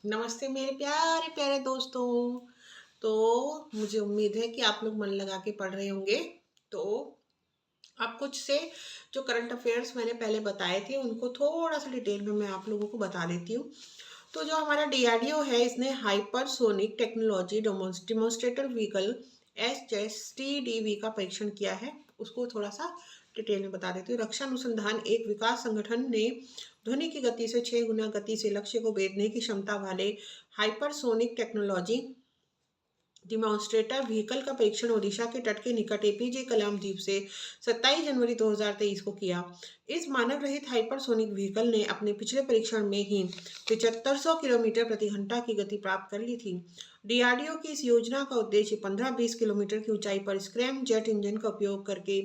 नमस्ते मेरे प्यारे प्यारे दोस्तों। तो मुझे उम्मीद है कि आप लोग मन लगा के पढ़ रहे होंगे। तो आप कुछ से जो करंट अफेयर्स मैंने पहले बताए थे उनको थोड़ा सा डिटेल में मैं आप लोगों को बता देती हूँ। तो जो हमारा डीआरडीओ है इसने hypersonic technology demonstrator vehicle HSTDV का परीक्षण किया है। उसको थोड़ा सा डिटेल में बता देती हूँ। रक्षा अनुसंधान एक विकास संगठन ने ध्वनि की गति से 6 गुना गति से लक्ष्य को भेदने की क्षमता वाले हाइपरसोनिक टेक्नोलॉजी डिमॉन्स्ट्रेटर व्हीकल का परीक्षण ओडिशा के तट के निकट एपीजे कलाम द्वीप से 27 जनवरी 2023 को किया। इस मानव रहित हाइपरसोनिक व्हीकल ने अपने पिछले परीक्षण में ही 7500 किलोमीटर प्रति घंटा की गति प्राप्त कर ली थी। डीआरडीओ की इस योजना का उद्देश्य 15-20 किलोमीटर की ऊंचाई पर स्क्रैम जेट इंजन का उपयोग करके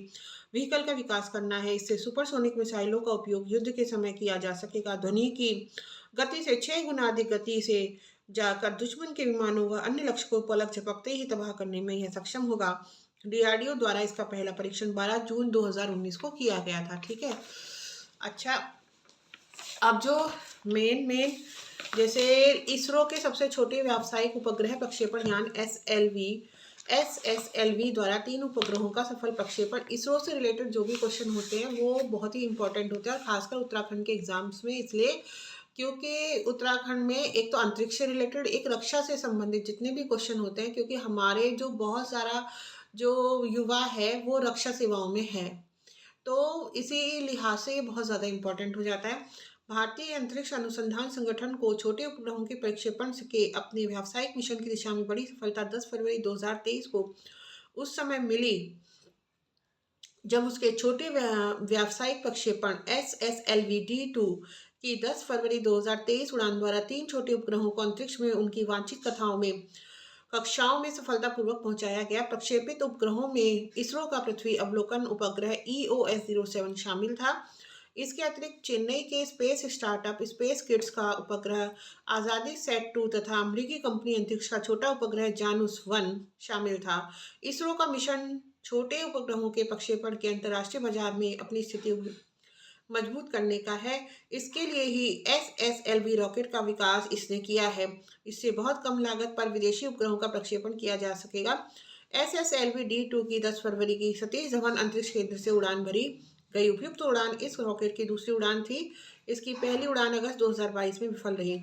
व्हीकल का विकास करना है। इससे सुपरसोनिक मिसाइलों का उपयोग युद्ध के समय किया जा सकेगा। ध्वनि की गति से 6 गुना अधिक गति से जाकर दुश्मन के विमानों व अन्य लक्ष्य को पलक झपकते ही तबाह करने में यह सक्षम होगा। डीआरडीओ द्वारा इसका पहला परीक्षण 12 जून 2019 को किया गया था। ठीक है। अच्छा, अब जो मेन मेन जैसे इसरो के सबसे छोटे व्यावसायिक उपग्रह प्रक्षेपण यान SSLV द्वारा 3 उपग्रहों का सफल प्रक्षेपण। इसरो से रिलेटेड जो भी क्वेश्चन होते हैं वो बहुत ही इंपॉर्टेंट होते हैं और खासकर उत्तराखंड के एग्जाम्स में, इसलिए क्योंकि उत्तराखंड में एक तो अंतरिक्ष से रिलेटेड एक रक्षा से संबंधित जितने भी क्वेश्चन होते हैं, क्योंकि हमारे जो बहुत सारा जो युवा है वो रक्षा सेवाओं में है, तो इसी लिहाज से ये बहुत ज़्यादा इम्पोर्टेंट हो जाता है। भारतीय अंतरिक्ष अनुसंधान संगठन को छोटे उपग्रहों के प्रक्षेपण के अपने व्यावसायिक मिशन की दिशा में बड़ी सफलता 10 फरवरी 2023 को उस समय मिली जब उसके छोटे व्यावसायिक प्रक्षेपण SSLV-D2 की 10 फरवरी 2023 उड़ान द्वारा 3 छोटे उपग्रहों को अंतरिक्ष में उनकी वांछित कक्षाओं में सफलतापूर्वक पहुंचाया गया। प्रक्षेपित उपग्रहों में इसरो का पृथ्वी अवलोकन उपग्रह EOS-07 शामिल था। इसके अतिरिक्त चेन्नई के स्पेस स्टार्टअप स्पेस किड्स का उपग्रह आज़ादी सेट 2 तथा अमेरिकी कंपनी अंतरिक्ष का छोटा उपग्रह जानूस-1 शामिल था। इसरो का मिशन छोटे उपग्रहों के प्रक्षेपण के अंतर्राष्ट्रीय बाजार में अपनी स्थिति मजबूत करने का है। इसके लिए ही SSLV रॉकेट का विकास इसने किया है। इससे बहुत कम लागत पर विदेशी उपग्रहों का प्रक्षेपण किया जा सकेगा। SSLV-D2 की 10 फरवरी की सतीश धवन अंतरिक्ष केंद्र से उड़ान भरी गई। उपयुक्त उड़ान इस रॉकेट की दूसरी उड़ान थी। इसकी पहली उड़ान अगस्त 2022 में विफल रही।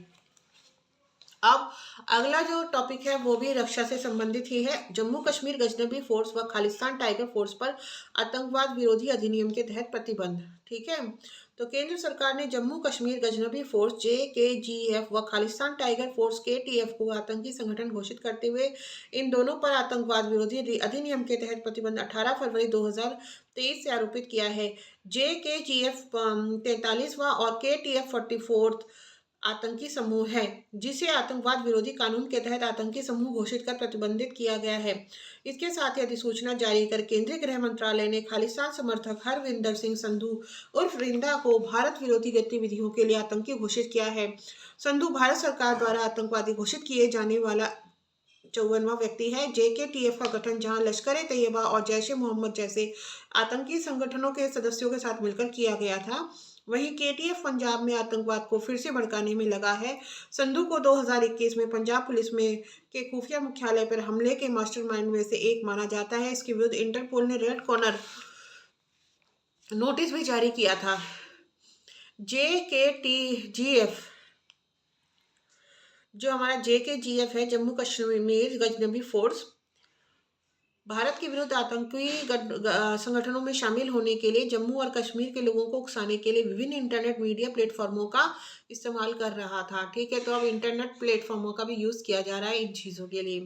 अब अगला जो टॉपिक है वो भी रक्षा से संबंधित ही है। जम्मू कश्मीर गजनबी फोर्स व खालिस्तान टाइगर फोर्स पर आतंकवाद विरोधी अधिनियम के तहत प्रतिबंध। ठीक है। तो केंद्र सरकार ने जम्मू कश्मीर गजनबी फोर्स JKGF व खालिस्तान टाइगर फोर्स KTF को आतंकी संगठन घोषित करते हुए इन दोनों पर आतंकवाद विरोधी अधिनियम के तहत प्रतिबंध 18 फरवरी 2023 से आरोपित किया है। JKGF 43वां और KTF 44 आतंकी समूह है, जिसे आतंकवाद विरोधी कानून के तहत आतंकी समूह घोषित कर प्रतिबंधित किया गया है। इसके साथ ही अधिसूचना जारी कर केंद्रीय गृह मंत्रालय ने खालिस्तान समर्थक हरविंदर सिंह संधू उर्फ रिंदा को भारत विरोधी गतिविधियों के लिए आतंकी घोषित किया है। संधू भारत सरकार द्वारा आतंकवादी घोषित किए जाने वाला 54वां व्यक्ति है। JKTF का गठन जहां लश्कर ए तैयबा और जैश ए मोहम्मद जैसे आतंकी संगठनों के सदस्यों के साथ मिलकर किया गया था, वहीं KTF पंजाब में आतंकवाद को फिर से भड़काने में लगा है। संधू को 2021 में पंजाब पुलिस में के खुफिया मुख्यालय पर हमले के मास्टरमाइंड में से एक माना जाता है। इसके विरुद्ध इंटरपोल ने रेड कॉर्नर नोटिस भी जारी किया था। JKTGF जो हमारा JKGF है, जम्मू कश्मीर गजनबी फोर्स, भारत के विरुद्ध आतंकी संगठनों में शामिल होने के लिए जम्मू और कश्मीर के लोगों को उकसाने के लिए विभिन्न इंटरनेट मीडिया प्लेटफॉर्मों का इस्तेमाल कर रहा था। ठीक है। तो अब इंटरनेट प्लेटफॉर्मों का भी यूज़ किया जा रहा है इन चीज़ों के लिए।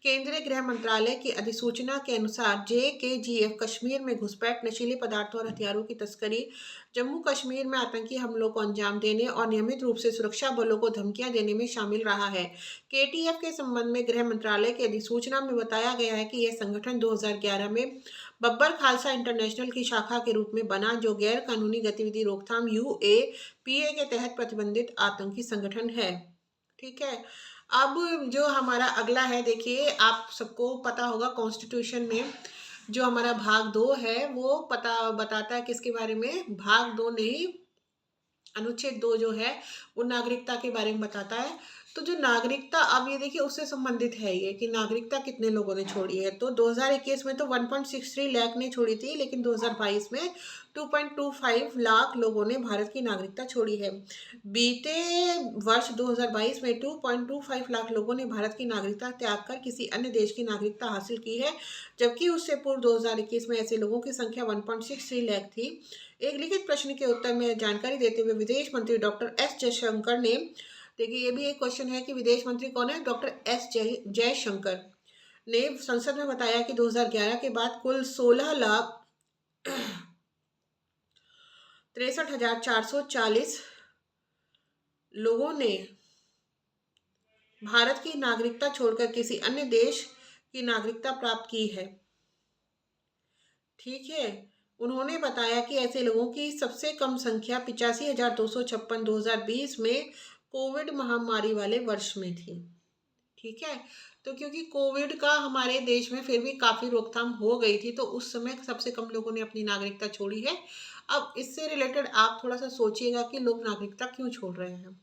केंद्रीय गृह मंत्रालय की अधिसूचना के अनुसार JKGF कश्मीर में घुसपैठ, नशीले पदार्थों और हथियारों की तस्करी, जम्मू कश्मीर में आतंकी हमलों को अंजाम देने और नियमित रूप से सुरक्षा बलों को धमकियां देने में शामिल रहा है। KTF के संबंध में गृह मंत्रालय की अधिसूचना में बताया गया है कि यह संगठन 2011 में बब्बर खालसा इंटरनेशनल की शाखा के रूप में बना, जो गैर कानूनी गतिविधि रोकथाम UAPA के तहत प्रतिबंधित आतंकी संगठन है। ठीक है। अब जो हमारा अगला है, देखिए आप सबको पता होगा कॉन्स्टिट्यूशन में जो हमारा भाग 2 है वो बताता है किसके बारे में। भाग 2 नहीं, अनुच्छेद 2 जो है वो नागरिकता के बारे में बताता है। तो जो नागरिकता, अब ये देखिए उससे संबंधित है ये कि नागरिकता कितने लोगों ने छोड़ी है। तो 2021 में तो 1.63 लाख ने छोड़ी थी, लेकिन 2022 में 2.25 लाख लोगों ने भारत की नागरिकता छोड़ी है। बीते वर्ष 2022 में 2.25 लाख लोगों ने भारत की नागरिकता त्याग कर किसी अन्य देश की नागरिकता हासिल की है, जबकि उससे पूर्व 2021 में ऐसे लोगों की संख्या 1.63 लाख थी। एक लिखित प्रश्न के उत्तर में जानकारी देते हुए विदेश मंत्री डॉक्टर एस जयशंकर ने, देखिए ये भी एक क्वेश्चन है कि विदेश मंत्री कौन है, डॉक्टर एस जयशंकर ने संसद में बताया कि 2011 के बाद कुल 16,63,440 लोगों ने भारत की नागरिकता छोड़कर किसी अन्य देश की नागरिकता प्राप्त की है। ठीक है। उन्होंने बताया कि ऐसे लोगों की सबसे कम संख्या 85,256 2020 में कोविड महामारी वाले वर्ष में थी। ठीक है। तो क्योंकि कोविड का हमारे देश में फिर भी काफ़ी रोकथाम हो गई थी, तो उस समय सबसे कम लोगों ने अपनी नागरिकता छोड़ी है। अब इससे रिलेटेड आप थोड़ा सा सोचिएगा कि लोग नागरिकता क्यों छोड़ रहे हैं।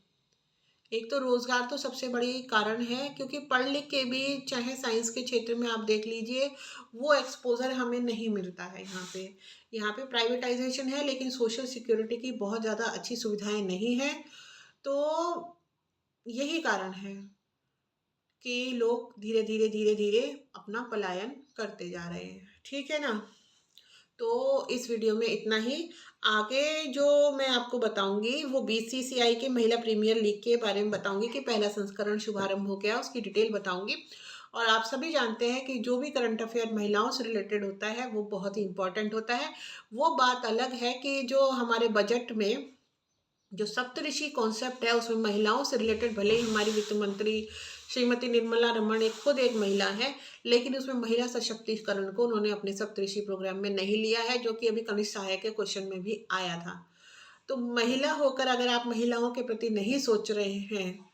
एक तो रोजगार तो सबसे बड़ी कारण है, क्योंकि पढ़ लिख के भी चाहे साइंस के क्षेत्र में आप देख लीजिए, वो एक्सपोजर हमें नहीं मिलता है। यहाँ पे प्राइवेटाइजेशन है, लेकिन सोशल सिक्योरिटी की बहुत ज़्यादा अच्छी सुविधाएं नहीं है। तो यही कारण है कि लोग धीरे धीरे धीरे धीरे अपना पलायन करते जा रहे हैं। ठीक है ना। तो इस वीडियो में इतना ही। आगे जो मैं आपको बताऊंगी वो बीसीसीआई के महिला प्रीमियर लीग के बारे में बताऊंगी कि पहला संस्करण शुभारंभ हो गया, उसकी डिटेल बताऊंगी। और आप सभी जानते हैं कि जो भी करंट अफेयर महिलाओं से रिलेटेड होता है वो बहुत ही इंपॉर्टेंट होता है। वो बात अलग है कि जो हमारे बजट में जो सप्तऋषि कॉन्सेप्ट है उसमें महिलाओं से रिलेटेड, भले ही हमारी वित्त मंत्री श्रीमती निर्मला रमण एक खुद एक महिला है, लेकिन उसमें महिला सशक्तिकरण को उन्होंने अपने सप्तऋषि प्रोग्राम में नहीं लिया है, जो कि अभी कनिष्ठ सहायक के क्वेश्चन में भी आया था। तो महिला होकर अगर आप महिलाओं के प्रति नहीं सोच रहे हैं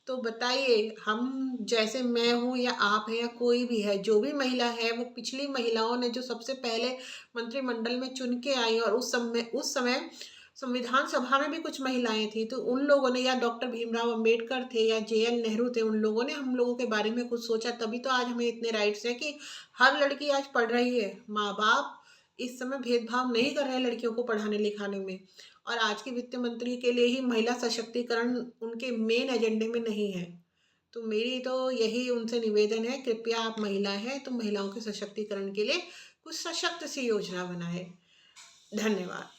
तो बताइए, हम जैसे मैं हूँ या आप हैं या कोई भी है, जो भी महिला है वो पिछली महिलाओं ने जो सबसे पहले मंत्रिमंडल में चुन के आई, और उस समय संविधान सभा में भी कुछ महिलाएं थी, तो उन लोगों ने, या डॉक्टर भीमराव अंबेडकर थे या जेएल नेहरू थे, उन लोगों ने हम लोगों के बारे में कुछ सोचा, तभी तो आज हमें इतने राइट्स हैं कि हर लड़की आज पढ़ रही है। माँ बाप इस समय भेदभाव नहीं कर रहे हैं लड़कियों को पढ़ाने लिखाने में। और आज के वित्त मंत्री के लिए ही महिला सशक्तिकरण उनके मेन एजेंडे में नहीं है। तो मेरी तो यही उनसे निवेदन है, कृपया आप महिला हैं तो महिलाओं के सशक्तिकरण के लिए कुछ सशक्त सी योजना बनाए। धन्यवाद।